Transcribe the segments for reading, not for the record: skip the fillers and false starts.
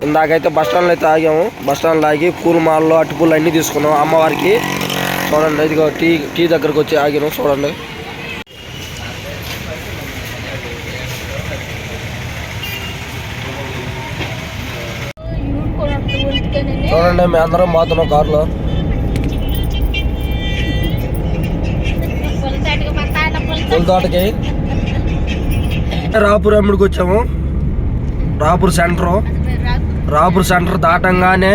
ఇందాకైతే bus స్టాండ్లో అయితే ఆగాము. Bus స్టాండ్లో ఆగి పూల మాల్లో అటుపూలు అన్నీ తీసుకున్నాం అమ్మవారికి. చూడండి ఇదిగో టీ దగ్గరకు వచ్చి ఆగినాం. చూడండి చూడండి మేము అందరం పోతున్నాం కారులో. పులితోటకి రాపూర్ అమ్ముడికి వచ్చాము. రాపూర్ సెంటర్ దాటంగానే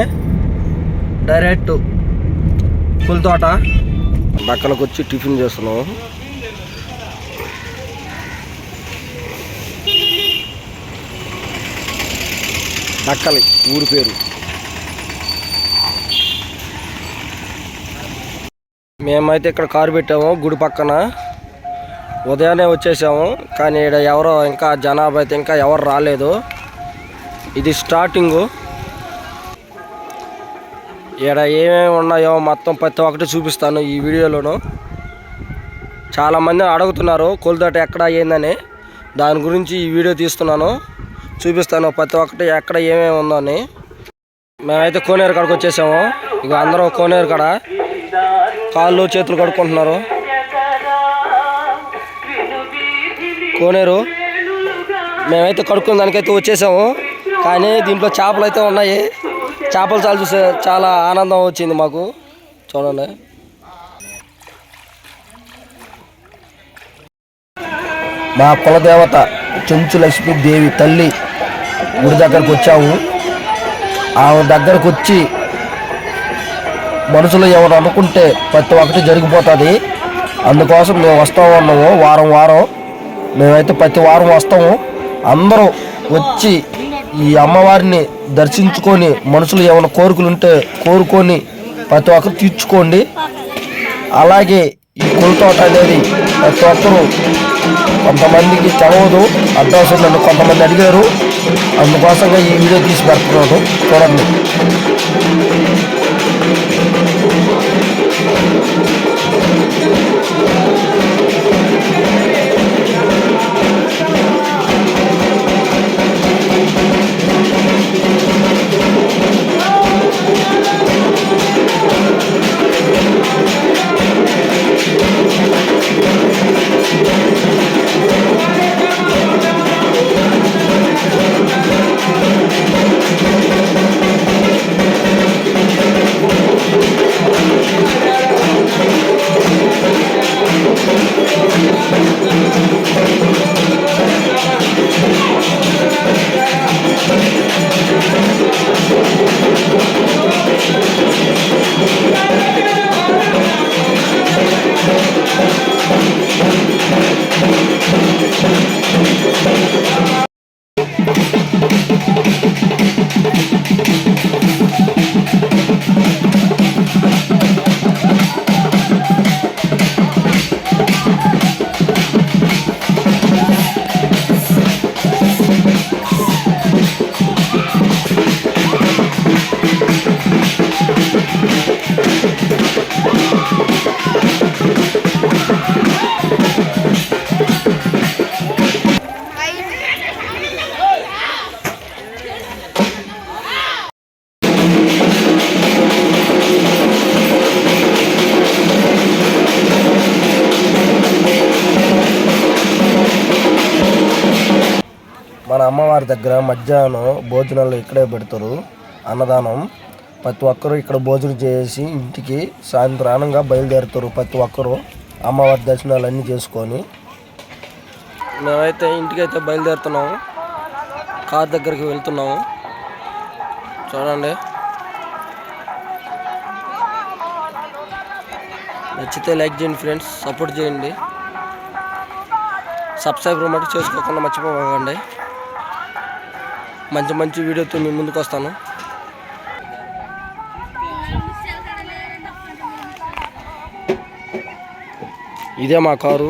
డైరెక్ట్ పులితోట. పక్కనకు వచ్చి టిఫిన్ చేస్తున్నాము. దక్కలి ఊరి పేరు. మేమైతే ఇక్కడ కారు పెట్టాము గుడి పక్కన. ఉదయాన్నే వచ్చేసాము కానీ ఇక్కడ ఎవరో ఇంకా జనాభా అయితే ఇంకా ఎవరు రాలేదు. ఇది స్టార్టింగు. ఇక్కడ ఏమేమి ఉన్నాయో మొత్తం ప్రతి ఒక్కటి చూపిస్తాను ఈ వీడియోలోను. చాలామంది అడుగుతున్నారు కొలితోట ఎక్కడ ఏందని. దాని గురించి ఈ వీడియో తీస్తున్నాను, చూపిస్తాను ప్రతి ఒక్కటి ఎక్కడ ఏమేమి ఉందని. మేమైతే కోనేరు కాడకు వచ్చేసాము. ఇక అందరూ కోనేరు కాడ కాళ్ళు చేతులు కడుక్కుంటున్నారు. కోనేరు మేమైతే కడుక్కున్న దానికైతే వచ్చేసాము. కానీ దీంట్లో చేపలు అయితే ఉన్నాయి. చేపలు చాలా చూసే చాలా ఆనందం వచ్చింది మాకు. చూడండి మా కులదేవత చెంచు లక్ష్మీదేవి తల్లి గుడి దగ్గరకు వచ్చాము. ఆమె దగ్గరకు వచ్చి మనసులో ఎవరు అనుకుంటే ప్రతి ఒక్కటి జరిగిపోతుంది. అందుకోసం మేము వస్తూ ఉన్నాము వారం. మేమైతే ప్రతి వారం వస్తాము. అందరూ వచ్చి ఈ అమ్మవారిని దర్శించుకొని మనసులో ఏమైనా కోరికలు ఉంటే కోరుకొని ప్రతి ఒక్కరు తీర్చుకోండి. అలాగే ఈ పులితోట అనేది ప్రతి ఒక్కరు, కొంతమందికి తెలవదు, అడ్రస్ నన్ను కొంతమంది అడిగారు. అందుకోసంగా ఈ వీడియో తీసి పెడుతున్నాను. చూడండి మన అమ్మవారి దగ్గర మధ్యాహ్నం భోజనాలు ఇక్కడే పెడతారు, అన్నదానం. ప్రతి ఒక్కరు ఇక్కడ భోజనం చేసి ఇంటికి సాయంత్రానంగా బయలుదేరుతారు. ప్రతి ఒక్కరు అమ్మవారి దర్శనాలు అన్నీ చేసుకొని. మేమైతే ఇంటికైతే బయలుదేరుతున్నాము, కార్ దగ్గరికి వెళ్తున్నాము. చూడండి నచ్చితే లైక్ చేయండి ఫ్రెండ్స్, సపోర్ట్ చేయండి. సబ్స్క్రైబ్ మటుకు చేసుకోకుండా మర్చిపోకండి. మంచి వీడియోతో మీ ముందుకు వస్తాను. ఇదే మా కారు.